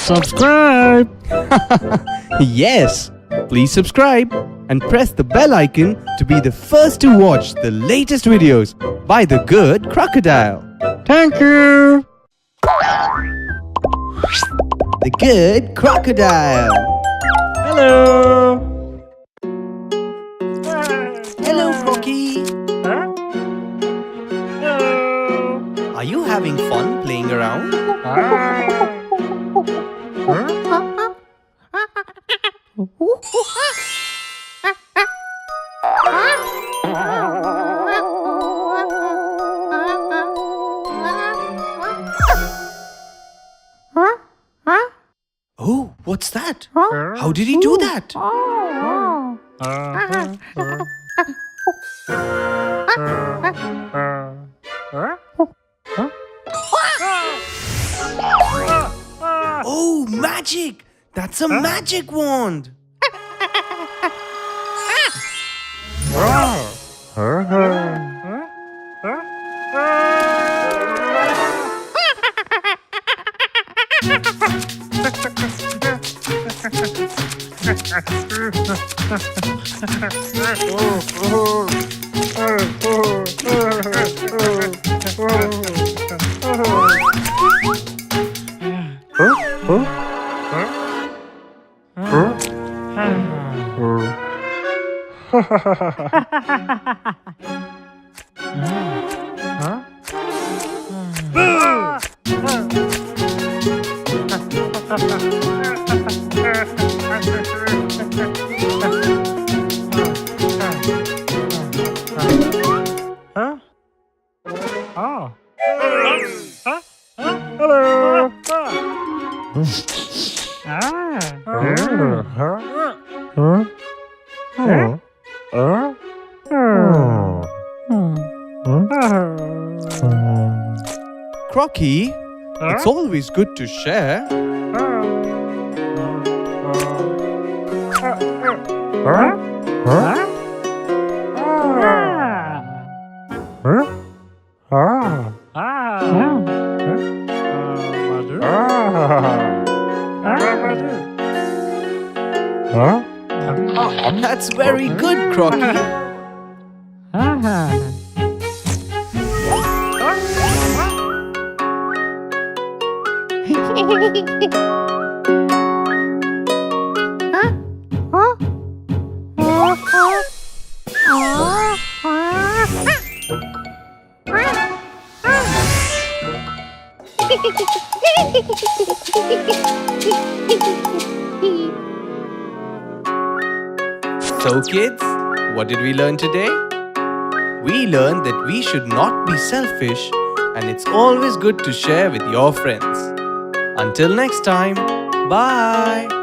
Subscribe! Yes, please subscribe and press the bell icon to be the first to watch the latest videos by the good Crocodile. Thank you! The good Crocodile. Hello! Hello, Crocky. Hello! Are you having fun playing around? Oh, what's that? How did he do that? Oh, magic! That's a magic wand! Crocky, it's always good to share. That's very good, Crocky. So kids, what did we learn today? We learned that we should not be selfish and it's always good to share with your friends. Until next time, bye!